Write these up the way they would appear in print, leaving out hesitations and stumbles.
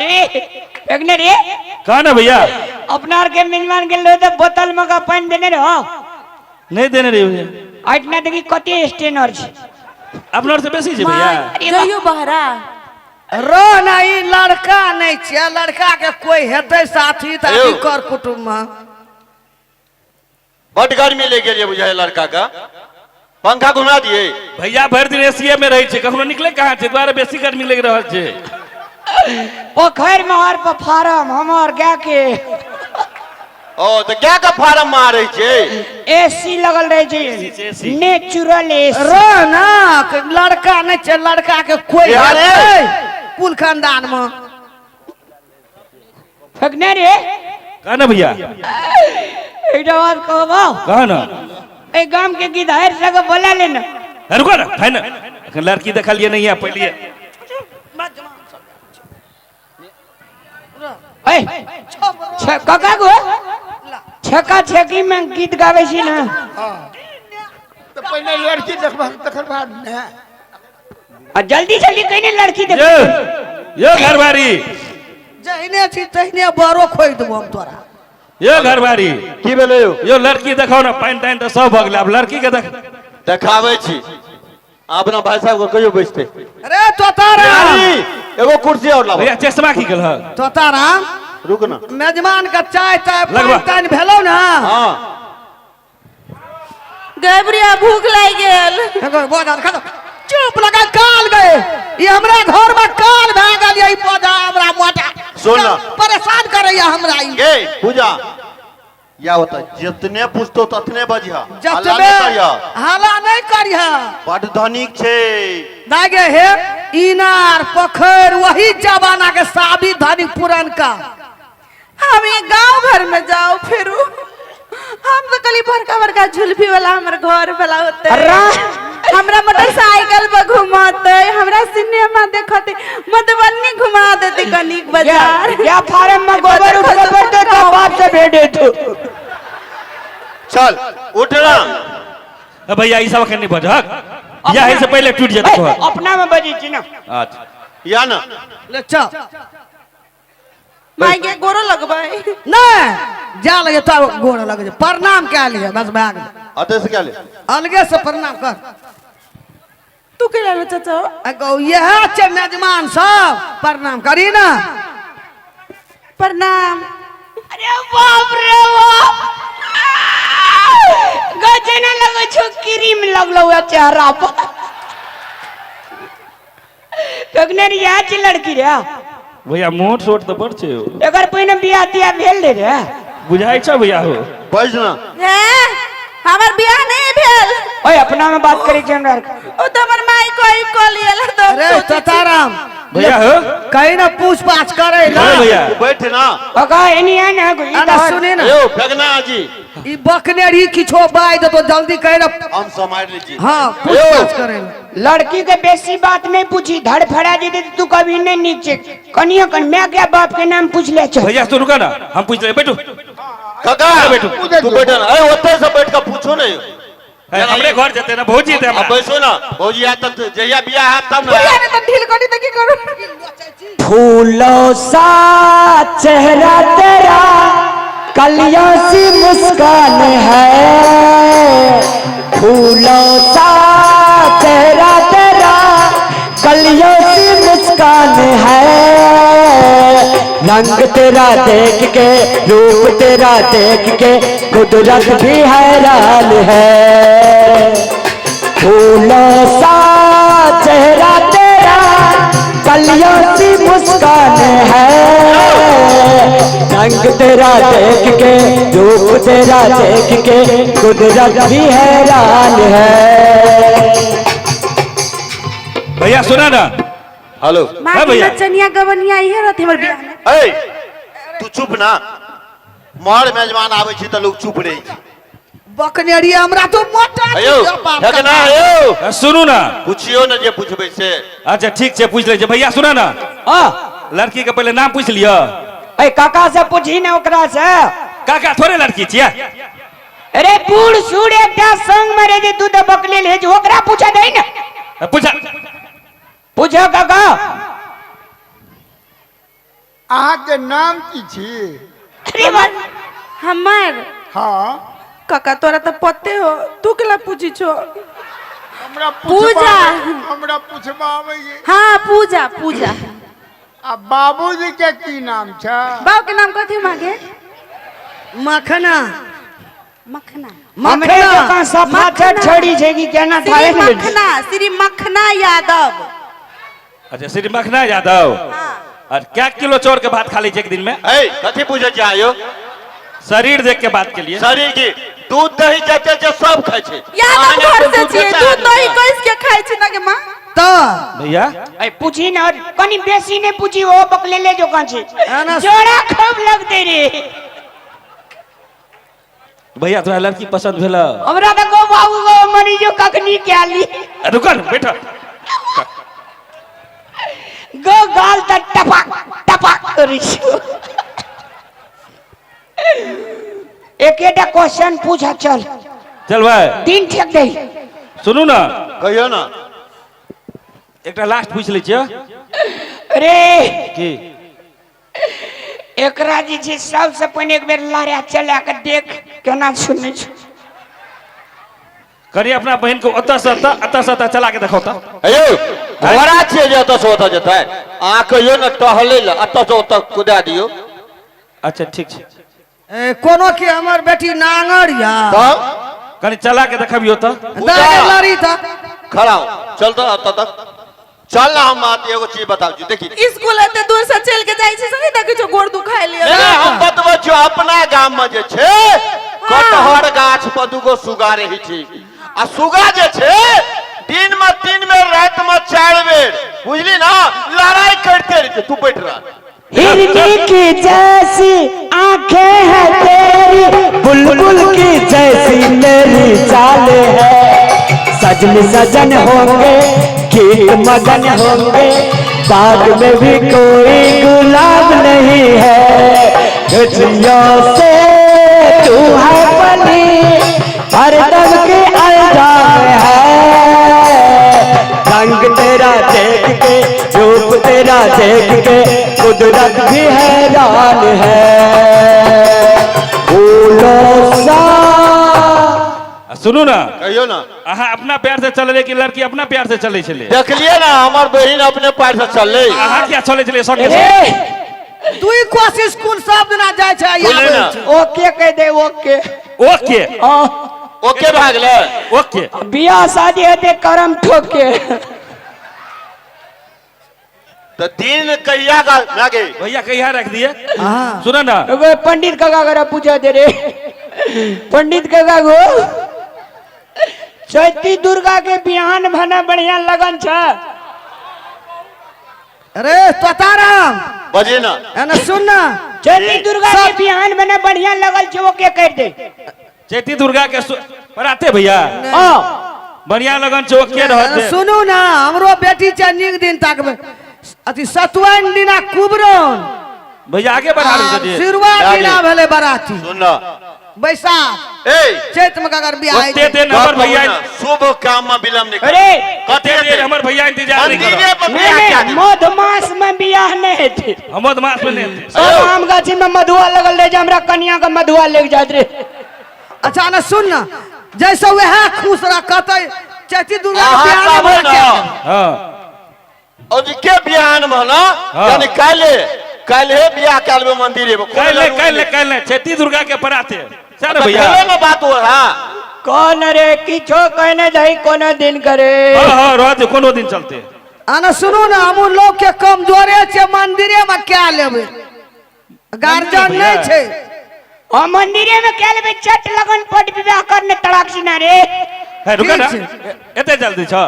रे रे कहा ना भैया अपना के मेजमान के लो तो बोतल में का पानी देने रहो नहीं देने रही भैया इतना देखी कते स्टेनर छे अपना से बेसी छे भैया जइयो बहरा रो नहीं लड़का नहीं छे लड़का के कोई हेते साथी ताकि कर कुटुंब में बड़ गर्मी ले गेलिए बुझाए लड़का का पंखा घुमा दिए भैया भर दिन एसीए में रही छे कखनो निकले कहां छे द्वारा बेसी गर्मी लग रहल छे पोखर में हर पर फार्म हमर गा के ओ तो क्या का फार्म मारे छे एसी लगल रहे छे नेचुरल एसी रो ना लड़का नहीं छे लड़का के कोई हेते कुल खानदान में फगने रे कहा ना भैया एटा बात कहबो कहा ना ए गांव के गिधार सग बोला लेना रुको ना है ना अखन लड़की देखा लिए नहीं है पहले ए काका गो छका छकी में गीत गावे छी ना तो पहले लड़की देखबा तखन बाद ने आ जल्दी जल्दी कहिने लड़की देख यो घरवारी जहिने छी तहिने बरो खोइ देबो हम तोरा यो घरवारी की भेले यो लड़की देखाओ ना पानी तानी तो सब भगले अब लड़की के देखावे छी अपना भाई साहब को कहियो बैठते अरे तोताराम एगो कुर्सी और लाओ भैया चश्मा की गल है तोताराम रुक ना मेजमान का चाय ताय लगवा। पानी तानी भेलो ना हां गबरिया भूख लाग गेल एगो बोझा खा चुप लगा काल गए ये हमरा घर में काल भ गेल ये पौधा हमरा मोटा सुन ना। परेशान करैया हमरा ई गे पूजा या होता जितने पूछतो ततने बजिहा जतबे हाला नहीं करिया बड़ धनिक छे दागे हे इनार पोखर वही जमाना के साबी धनी पुरान का हम ये गांव घर में जाओ फिर हम तो कली बड़का बड़का झुलफी वाला हमर घर वाला होते हमरा मोटरसाइकिल पर घुमाते हमरा सिनेमा देखते मधुबनी घुमा देते कनिक बाजार क्या फार्म में गोबर उठ के बैठे तो बाप से भेड़े तो चल उठना भैया ई सब अखन नहीं बजक या है से पहले टूट जाता तो अपना में बजी छी ना अच्छा या ना ले चल माई के गोरो लगबाई नहीं जा लगे तो गोड़ लगे जे प्रणाम क्या लिए बस भाग अते से क्या ले अलगे से प्रणाम कर तू के लालो चाचा अगो यह चे मेजमान सब प्रणाम करी ना प्रणाम अरे बाप रे बाप गजना लगो छो क्रीम लगलो है चेहरा पर फगने रे या छी लड़की रे भैया मोट सोट तो बड़ छे एकर पहिने बियाह तिया भेल रे रे बुझाई छ भैया हो बजना हमर बियाह नहीं भेल ओए अपना में बात करी हमरा ओ तो हमर माई कोई कॉल लेला तो अरे तताराम भैया हो कहीं ना पूछ पाछ करे ना अरे भैया बैठ ना काका एनी है ना कोई अरे सुने ना यो फेगना जी ई बकनेरी किछो बाय दे तो जल्दी कह ना हम समार लीजिए हां पूछ पाछ करे लड़की के बेसी बात नहीं पूछी धड़ फड़ा दे तू कभी नहीं नीचे कनियो कन मैं क्या बाप के नाम पूछ ले चल भैया सुन ना हम पूछ ले बैठो काका बैठो तू बैठ ना अरे ओते से बैठ के पूछो नहीं हमरे घर जते ना भौजी दे अब बैठो ना भौजी आ तब जइया बियाह है तब ना बियाह ने तो ढील कोटी तक की करू फूलों सा चेहरा तेरा कलियों सी मुस्कान है फूलों सा चेहरा तेरा कलियों सी मुस्कान है रंग तेरा देख के रूप तेरा देख के कुदरत भी हैरान है फूलों सा चेहरा तेरा कलियों सी मुस्कान है रंग तेरा देख के रूप तेरा देख के कुदरत भी हैरान है भैया सुना ना हेलो मां हाँ की भैया। नचनिया गवनिया इहे रहत हमर बियाह में ए तू चुप ना मार मेजमान आवे छी त लोग चुप रही बकनेरी हमरा तो मोटा अयो फेगना अयो सुनू ना पूछियो ना जे पूछबे से अच्छा ठीक छे पूछ ले भैया सुना ना लड़की के पहले नाम पूछ लियो ए काका से पूछी ना ओकरा से काका थोड़े लड़की छिया अरे बूढ़ सूढ़ एकटा संग में रे तू तो बकले ले जो ओकरा पूछा दे ना पूछा पूछो काका अहाँ के नाम की छी? अरे बात हमार हाँ काका तोरा तो पते हो, तू केला पूछी छो? हमरा पूजा। हमरा पूछबा आबैये। हाँ पूजा पूजा। आ बाबूजी के की नाम छ? बाबू के नाम कथी मांगे? मखना मखना। हमरे दुकान सफा छोड़ी छेगी केना थाए श्री मखना, श्री मखना यादव। अच्छा श्री मखना यादव। हाँ। और क्या किलो चौर के भात खा ली एक दिन में? ए कथी पूछे चाहिए? शरीर देख के बात के लिए। शरीर की दूध दही जते जे सब खाइ छै। यादव घर से छिए, दूध दही कइस के खाइ छी ना के मां? तो भैया ए पूछी ना कनी बेसी ने पूछी ओ बकले ले जो कांचे ना जोड़ा खूब लगते रे। भैया तोरा लड़की पसंद भेल? हमरा त गो बाबू गो मरीजो कखनी के ली रुक न बैठ। गो गाल त टपक टपक करी छो। एकेटा क्वेश्चन पूछा चल चल भाई दिन ठेक दे। सुनू ना कहियो ना एकटा लास्ट पूछ लै छियै। अरे की एकरा जी छै सबसे पहिने एक बेर लहरा चला के देख केना सुनै छै। कनी अपना बहन को अतः से अतः चला के देखो त। अयो घोड़ा छियै जे ओतऽ से ओतऽ जेतै। अहाँ कहियो ना टहलै ल अतऽ से ओतऽ कुदा दियौ। अच्छा ठीक छै कोनो की हमर बेटी नांगर या तब कनी चला के देखबियो त। दागे लड़ी था खड़ा हो चल तो अतऽ तक चल ना। हम बात एगो चीज बताउ छी देखी। स्कूल एते दूर से चल के जाई छी सही देखै छो गोड़ दुखाय लियो। नहीं हम बतबै छी अपना गाम में जे छै कटहर गाछ पर दुगो सुगा रही छै। आ सुगा जे छै दिन में 3 बेर रात में 4 बेर बुझली ना लड़ाई करते रहे। तू बैठ रहा। हिरनी की जैसी आंखें हैं तेरी बुलबुल की जैसी मेरी चाल है। सजन सजन होंगे कीट मदन होंगे बाग में भी कोई गुलाब नहीं है। तुझियों से तू है बनी हरदम के अलजाम है। रंग तेरा देख के रूप तेरा देख के कुदरत भी हैरान है। फूलों सा सुनू ना कहियो ना अहाँ अपना प्यार से चले कि लड़की अपना प्यार से चले छले? देखलिए ना हमार बहन अपने पैर से चलले। अहाँ क्या चले छले संगे? तू ही कोशिश कुल सब दिना जाय छै बोले ना। ओके कह दे ओके। ओके ओके भाग ले। ओके बियाह शादी हेते करम ठोके। तो दिन कहिया का लागे? भैया कहिया रख दिए? हाँ। सुना ना एगो पंडित काका करा पूछा दे रे। पंडित काका गो चैती दुर्गा के बिहान भना बढ़िया लगन छ। अरे तोताराम बजे ना एना सुन ना चैती दुर्गा के बिहान भना बढ़िया लगल छ ओके कह दे। चैती दुर्गा के पराते भैया हां बढ़िया लगन चौके रहते। सुनू ना हमरो बेटी छै नीक दिन तक में अति सतुआइन दिना कुबरन भैया आगे बढ़ा दीजिए। शुरुआत दिना भेले बराती सुन ना बैसाख ए चैत में अगर बियाह कते दिन हमर भैया शुभ काम में विलंब नहीं कर। अरे कते दिन हमर भैया इंतजार नहीं मंदिरे करो। पर बियाह क्या दिन? मधमास में बियाह नहीं हेते। हम मास में नहीं थे। सब आम गाछी में मधुआ लगल रहे जे हमरा कन्या का मधुआ लेके जात रे। अच्छा ना सुन ना जैसे वह खुश रखते चैती दुर्गा अहाँ के बियाह कहबै में ना हां और के बिहान में ना हाँ। यानी काल्हे बियाह काल में मंदिरे में कल चैती दुर्गा के पराते चल भैया। भेले ना बात हो रहा। कौन रे किछो कहने जाई कोनो दिन करे। हां रोज कोनो दिन चलते। आना सुनो ना हम लोग के कमजोरे छे मंदिरे में क्या लेबे गार्जियन नहीं छे। आ मंदिरे में क्या लेबे चट लगन पट विवाह करने तड़ाक सिना रे। है रुका ना एते जल्दी छ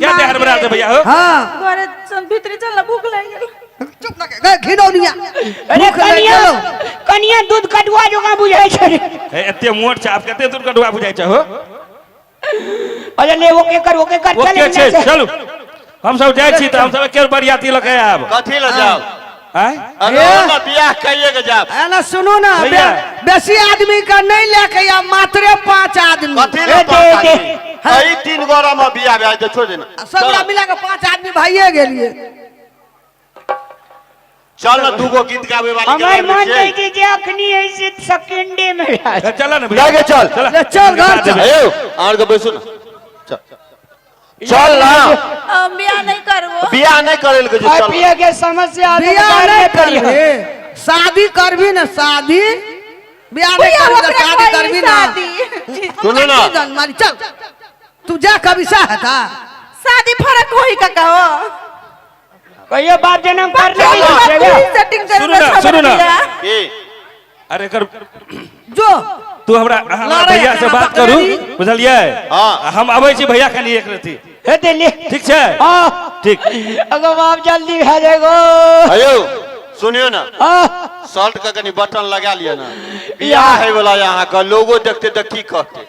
क्या देहर बना दे भैया हो? हां घरे सन भीतरी चल भूख लाग गेल। चुप ना गए घिनौनिया अरे कनिया दूध कटुआ जोगा बुझाई छ रे। एते मोट छ आप कते दूर कटवा बुझाई छ हो? अरे ले ओके कर ओके चल छे चलो हम सब जाय छी त हम सब के बरियाती लके आब। कथी ल जाओ? हैं? अरे ना बियाह कहिए के जाओ। आना सुनो ना भैया। बेसी आदमी का नहीं लेके या मात्र 5 आदमी कथी ल ए, दे, दे। अई 3 गोरा में बियाह ब्याह दे छोड़ देना। सबरा मिला के 5 आदमी भाइये गेलिए। चल ना दूगो गीत गावे वाली के हमार ले मन छियै। नहीं की जे अखनी ऐसे सेकंडे में चला ना भैया जाके चल चला चल घर चल। आयो आर के बैसु ना चल ना हम बियाह नहीं करबो। बियाह नहीं करे लगे और चल पिए के समस्या बियाह नहीं करबे, शादी करबी ना शादी, बियाह नहीं भैया करबी तो ओकरा शादी कोई करबी ना। शादी सुनो ना मारी चल तू जा कभी साहता शादी फर्क होई का कहो। कहियो बाप जन्म कर ले सेटिंग सुनो ना ए अरे कर जो तू हमरा लड़ाई भैया से केना बात पकड़ करू ली? बुझलिए हाँ। हम आबै छी भैया कनी एक रती हे दिल्ली ठीक छै हां ठीक अगर बाप जल्दी आ जाएगो आयो सुनियो ना हां शर्ट का कनी बटन लगा लिया ना बियाह है वाला यहाँ का लोगो देखते तो की कहते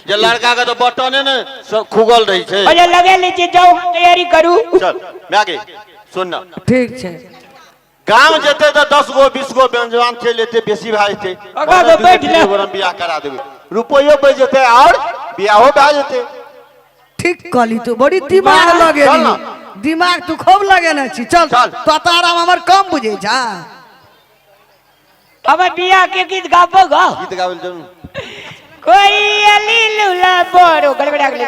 जे लड़का का तो बटन है ना सब खुगल रही छे। अरे लगे लीजिए जाओ तैयारी करू चल मैं आगे सुन ना ठीक है गांव जेते तो 10 गो 20 गो बेंजवान चल लेते बेसी भाई थे अगा तो बैठ ले। बियाह करा देबे रुपयो बच जेते और बियाहो भा जेते। ठीक कहली तू बड़ी दिमाग लगे चल ना। दिमाग तू खूब लगे ना छी चल चल। तो ताराम हमर कम बुझे जा। अब बिया के गीत गाबो गा गीत गावेल जरूर कोई अली लूला बोरो गड़गड़ा गले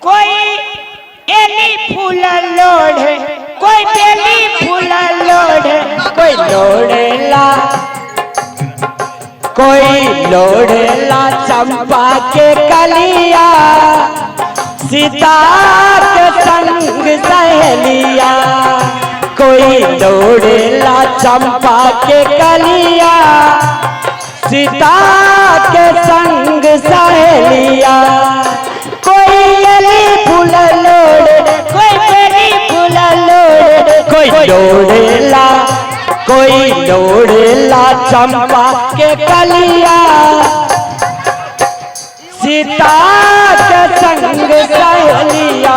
कोई एली फूला लोढ़े कोई बेली फूला लोढ़े कोई लोढ़ेला कोई लोढ़ेला चंपा के कलिया सीता के संग सहेलिया कोई लोढ़ेला चंपा के कलिया सीता के संग सहेलिया कोई एली फूल लोड़े कोई बेली फूल लोड़े कोई लोड़ेला चंपा के कलिया सीता के संग सहेलिया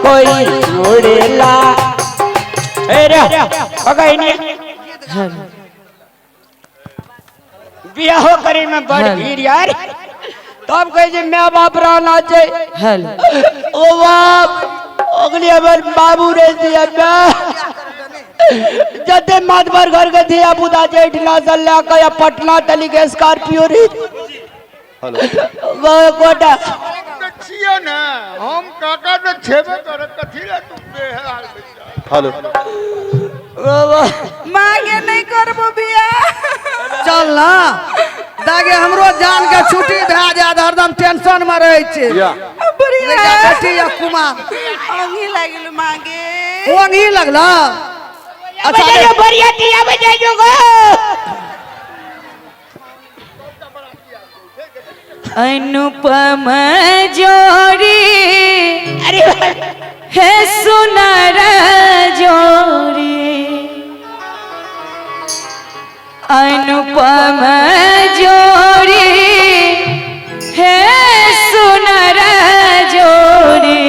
कोई लोड़ेला अरे बियाह करे में बड़ भीड़ यार तब कहे जे मैं बाप रहना चाहिए ओ बाप अगली बार बाबू रे दिया जते मातबर घर के दिया बुदा जेठ ना चल के पटना तली के स्कॉर्पियो रे हेलो कोटा छियो ना हम काका तो छेबे करे कथी ला तू बेहाल हेलो मांगे नहीं करबो बियाह। चल ना दागे हमरो जान के छुट्टी भए जाए हरदम टेंशन में रहे छे या बढ़िया बेटी या कुमार अंगी लागिल मांगे ओंगी लगला अच्छा बजायो बढ़िया दिया बजायो गो अनुपम जोड़ी अरे है सुनर जोड़ी अनुपम जोड़ी है सुनर जोड़ी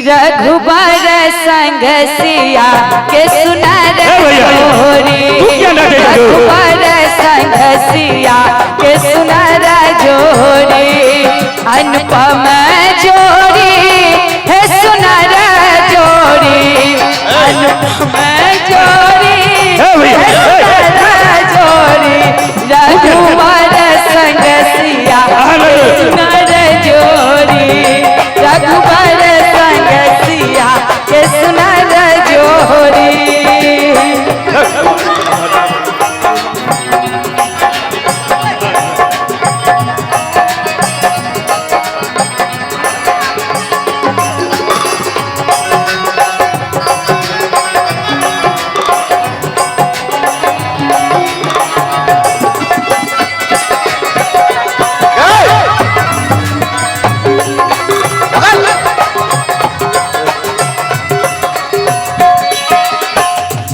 रघुबर संग सिया के सुनर जोड़ी रघुबर संग सिया के सुनर जोड़ी अनुपम जोड़ी है सुनर जोड़ी अनुपम जोड़ी है सुनर जोड़ी रघुबर संग सिया के सुनर जोड़ी रघुबर संग सिया के सुनर जोड़ी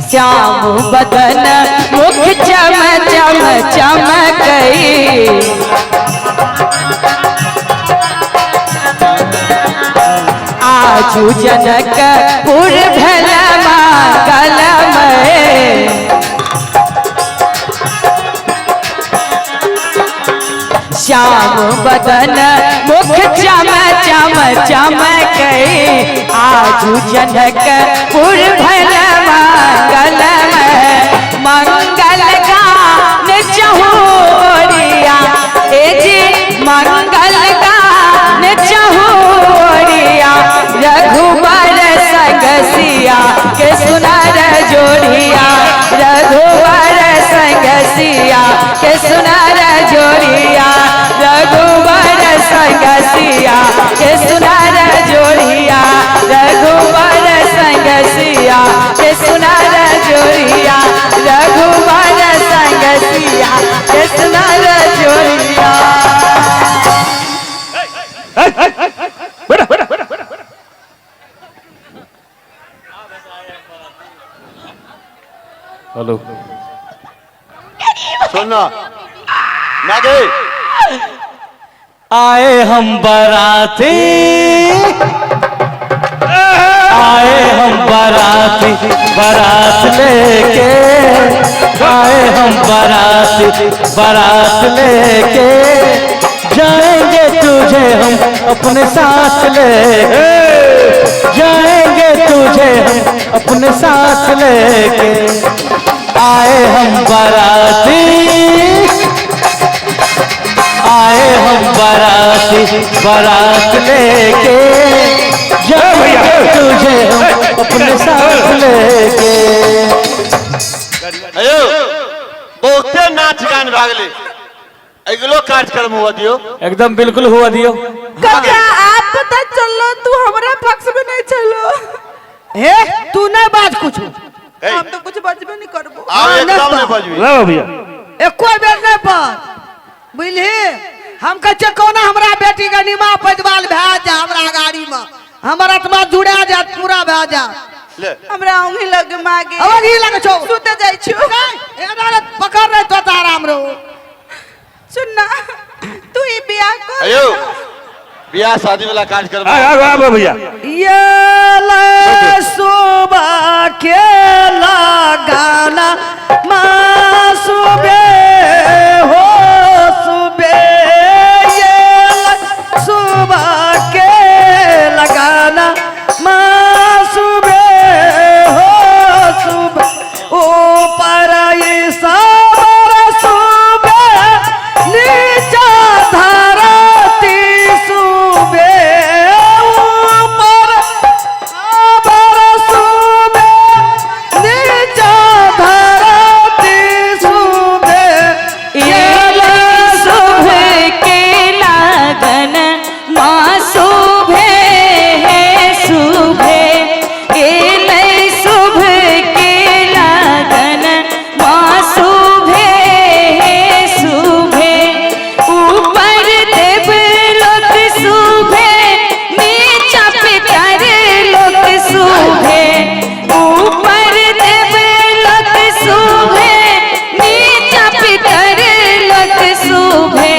श्याम बदन मुख चम चम चमकई आजू जनक पुर भल मंगलमय श्याम बदन मुख चम चम चमकई आज पूजन कपूर भल मंगल गान चहोरिया ए जी मंगल गान चहोरिया रघुबर संग सिया के सुनर जोड़िया रघुबर संग सिया के सुनर जोड़िया रघुबर संग सिया के सुनर जोड़िया रघुबर संग सिया के सुनर जोड़िया रघुबर संग सिया के सुनर जोड़िया। हेलो सुनना नागे आए हम बाराती आए हम बाराती बारात लेके आए हम बाराती बारात लेके जाएंगे तुझे हम अपने साथ लेके जाएंगे तुझे हम अपने साथ लेके आए हम बाराती आए हम बाराती बारात लेके जाएंगे तुझे हम अपने साथ लेके। अयो बहुते नाच गान भागले अगलो कार्यक्रम हुआ दियो एकदम बिल्कुल हुआ दियो। काका आप पता चलो तू हमारे पक्ष में नहीं चलो। हे तू नहीं बात कुछ हम तो कुछ बचबे नहीं करबो। आओ एकदम नहीं बजबी लाओ भैया एको बेर नहीं पर बुझली हम कहे कोना हमरा बेटी के निमा पैदवाल भए जा हमरा गाड़ी में हमर आत्मा जुड़ा जा पूरा भए जा ले हमरा ओंगी लग मागे अब ही लगे छो सुते जाई छु एना पकड़ नहीं तो आराम रो सुनना तू ही बियाह कर अयो बियाह शादी वाला कार्यक्रम आ भैया ये ले सुबह के लगाना माँ सुबह हो सुबह ये ले सुबह के लगाना माँ सुबह हो सुबह ऊपर ये सावर सुबह नीचा धरती सुबह ऊपर सावर सुबह नीचा धरती सुबह ये ले सुबह के लगन माँ सुबह है सुबह एलै सुबह के लगन माँ सुबह है सुबह ऊपर देव लोक सुबह नीचा पितर लोक सुबह ऊपर देव लोक सुबह नीचा पितर लोक सुबह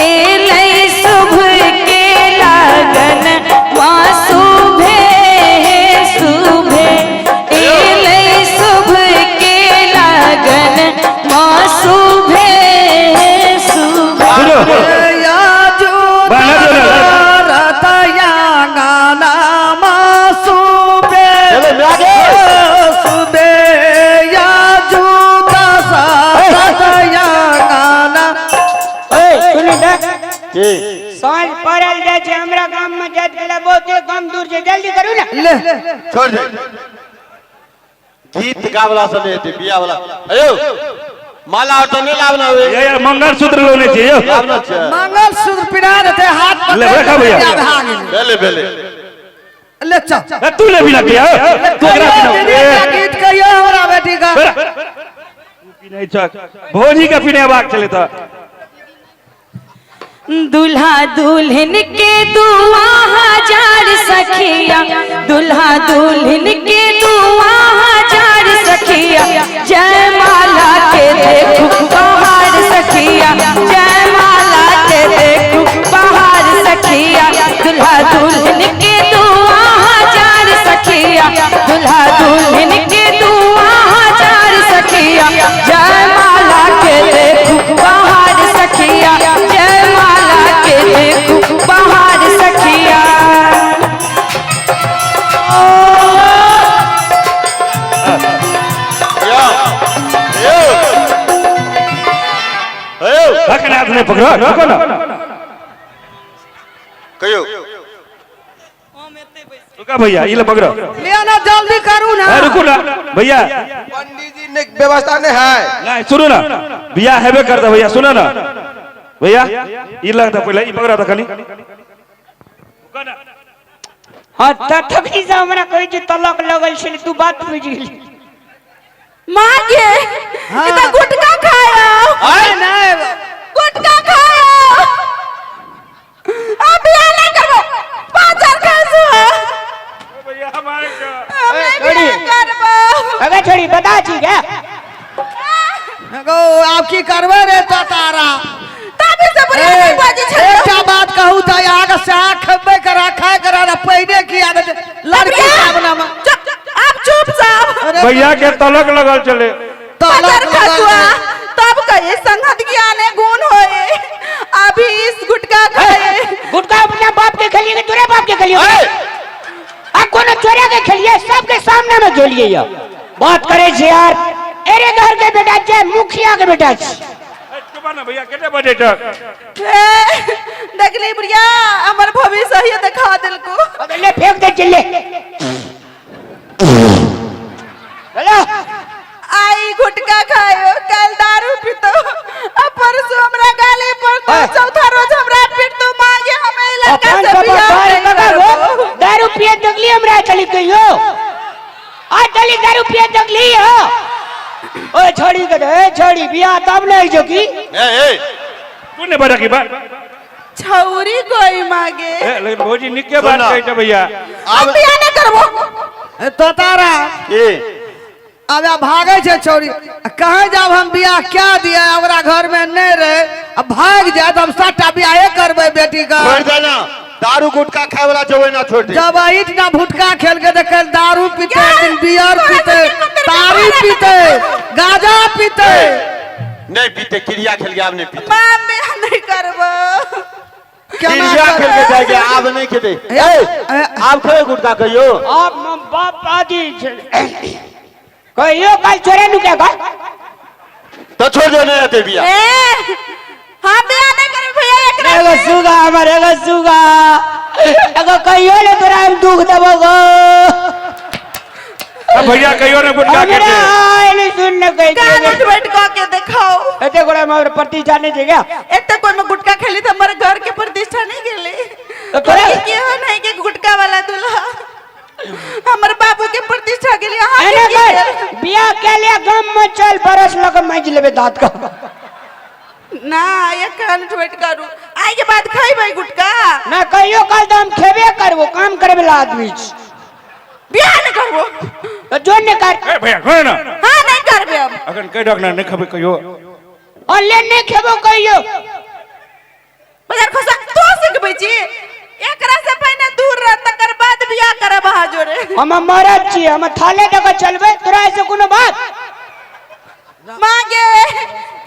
एलै सुबह के लगन माँ सुबह है सुबह एलै सुबह के लगन माँ सुबह है सुबह। सुनो या जो बाना जो ना। रतया गाना माँ सुबह चलो नागे सुबह या जो दशा रतया गाना की सांझ पड़ल जाए छे हमरा गाम में जात गेला बहुते कम दूर से जल्दी करू ना। ले छोड़ दे गीत गावला सब लेते बियाह वाला अयो माला ऑटो नहीं लावना हुए यार मंगलसूत्र लोने चाहिए लावना चाहिए मंगल सूत्र पिरा देते हाथ ले, रखा भैया। बेले बेले ले चल तू ले भी ना किया तू करा दीदी का गीत कहियो हमरा बेटी का नहीं चक भोजी का पीने बाग चले था दुल्हा दुल्हन के दुआ हजार सखिया दुल्हा दुल्हन के दुआ हजार सखिया जयमाला के देखो बाहर सखिया जयमाला के देखो बाहर सखिया दुल्हा दुल्हन के दुआ हजार सखिया दुल्हा दुल्हन के दुआ हजार सखिया जयमाला के देखो बाहर सखिया जयमाला के देखो बाहर सखिया रखना हाथ नहीं पकड़ो रुको ना कहियो रुका भैया ये ले पकड़ो लेना जल्दी करू ना रुको ना भैया पंडित जी ने व्यवस्था नहीं है नहीं सुनो ना भैया हेबे कर दो भैया सुनो ना भैया ये लगता पहले ये पकड़ा था खाली हाँ तभी से हमरा कहे जे तलक लगल छे तू बात बुझ गेली मांगे इतना गुटखा खायो आए नहीं गुटखा खायो अब बियाह नहीं करबो 5000 कैसे है भैया हमारे मैं बियाह करबो अगर छोड़ी बता छी क्या गो आप की करबे रे तो तारा तभी से बुढ़िया नहीं बाजी छे एकटा बात कहू त आग से खबे करा खाए करा ना पहले की आदत लड़की सामने में आप चुप साहब भैया के तलक लगल चले बाजार खसुआ तब कहे संगत ज्ञाने गुण होए अभी इस गुटका खाए गुटका अपने बाप के खेलिए कि तेरे बाप के खेलिए आ कोनो चोरा के खेलिए सबके सामने में झोलिए या बात करे छे यार अरे घर के बेटा छे मुखिया के बेटा छे ना भैया कितने बजे तक देख ले बुढ़िया हमर भविष्य ही दिखा दिल को ले फेंक दे चिल्ले हेलो आई गुटका खायो कल दारू पीतो अब परसों हमरा गाली पर तो चौथा रोज हमरा पीट तो मांगे हमें लड़का से बियाह नहीं करबो दारू पिए जगली हमरा चली गयो आ चली दारू पिए जगली हो ओ छोड़ी के दे छोड़ी बियाह तब नहीं जो की ए तूने बड़ा की बात छौरी कोई मांगे लेकिन भौजी निके बात कही था भैया अब बियाह नहीं करबो तो तारा ए अब भागे छे छोरी कहे जब हम बियाह क्या दिया हमरा घर में नहीं रहे अब भाग जाए तो हम 7टा बियाह करबे बेटी का छोड़ देना दारू गुटखा खाए वाला जो है ना छोड़ दे जब ईट ना भुटका खेल के देखे दारू पीते एक दिन बियर पीते तारी पीते गाजा पीते नहीं पीते क्रिया खेल के आप नहीं पीते मां बियाह नहीं करबो क्रिया खेल के जाएंगे आप नहीं खेते आप खेल गुटखा कहियो आप बाप आदि कहियो कल चोरे नु के घर तो छोड़ दो नहीं रहते बिया ए हम बियाह नहीं करे भैया एकरा एगो सुगा हमर एगो सुगा एगो कहियो ले तोरा हम दुख देबो गो अब भैया कहियो ने गुटका हमरा के आए नहीं सुन न कहि कान उठवेट क के दिखाओ एते गोड़ा में प्रति जाने दे गया एक कोई में गुटका खेली तो हमारे घर के प्रतिष्ठा नहीं गेले तो तोरा के हो नहीं के गुटका वाला दूल्हा हमारे बाबू के प्रतिष्ठा के लिए अरे कर बियाह के लिए गम में चल बरस लग मैज लेबे दांत का ना ये कान उठवेट करू आई के बाद खाई भाई गुटका ना कहियो कल तो हम खेबे करबो काम करे वाला आदमी बियाह नहीं करबो तो जोन ने कर ए भैया कहो ना हां नहीं करबे अब अगर कह डॉक्टर ने खबे कहियो और ले ने खेबो कहियो बाजार खसा तो सिखबै छी एकरा से पहले दूर रह तकर बाद बियाह करब हाजोरे हम मरद छी हम थाले जगह चलबे तोरा ऐसे कोनो बात मांगे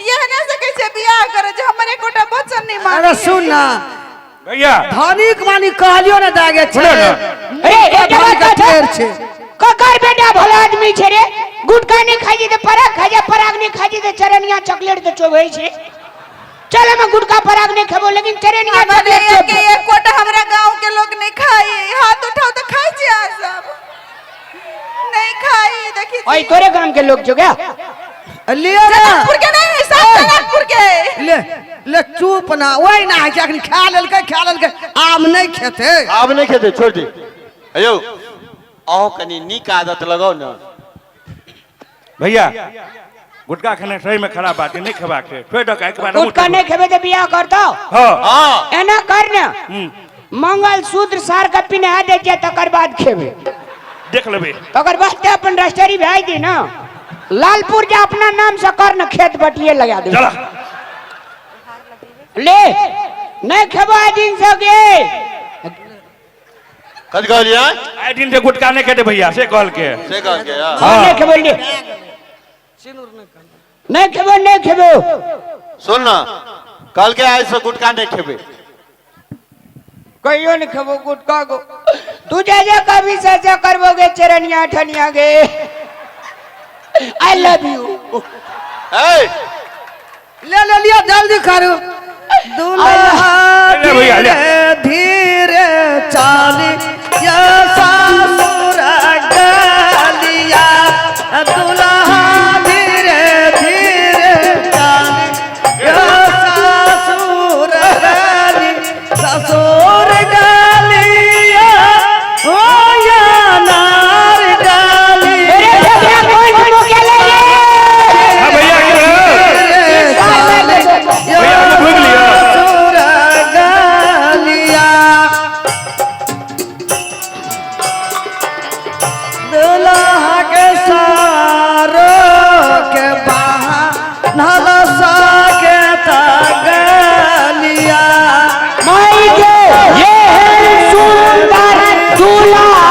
ये ना से कैसे बियाह करे जो हमरे कोटा बचन नहीं मांगे अरे सुन ना भैया धनिक मानी कहलियो ना दागे छे बोलो ना। अरे एक बात का का ढेर छे ककर बेटा भला आदमी छे रे गुटका नहीं खाई जे पराग खा जा पराग नहीं खाई जे चरनिया चॉकलेट तो चोबै छे चल हम गुटका पराग नहीं खाबो लेकिन चरनिया हमारे चॉकलेट के एक कोटा हमरा गांव के लोग नहीं खाई हाथ उठाओ तो खाई छी आ सब नहीं खाई देखी ओए तोरे गांव के लोग जो गया लियो ना जनकपुर के नहीं सब जनकपुर के ले ले चुप ना ओइ ना है कि अखन खा लेलकै आम नहीं खेते आप नहीं खेते छोड़ दे अयो आओ कनी नीक आदत लगाओ ना भैया गुटखा खाने सही में खराब बात है नहीं खबा के छोड़ दो एक बार गुटका नहीं खेबे तो बियाह कर दो हां हां एना कर ना मंगल सूत्र सार का पिन्हा दे जे तकर बाद खेबे देख लेबे तकर बाद ते अपन रजिस्ट्री भेज दी ना लालपुर जा अपना नाम से कर न खेत बटिए लगा दे चला ले नहीं खेबो दिन से के कद कहलिया आई दिन से गुटखा नहीं खेते भैया से कहल के से कह के हाँ नहीं खेबो ले नहीं खेबो सुन ना कल के आज से गुटखा नहीं खेबे कहियो नहीं खेबो गुटका को तू जैसे कभी से करवोगे चरनिया ठनिया गे आई लव यू ए, ले लिया जल्दी करो दुल्हा ले भैया, ले। धीरे धीरे चाली या सासुर गलिया दुल्हा धीरे धीरे चाली या सासुर गली ससुर गलिया हो या नार गली हाँ भैया भैया हमने भूल लिया दुल्हा के सारो के बहाना के तगलिया माई के ये है सुंदर दूल्हा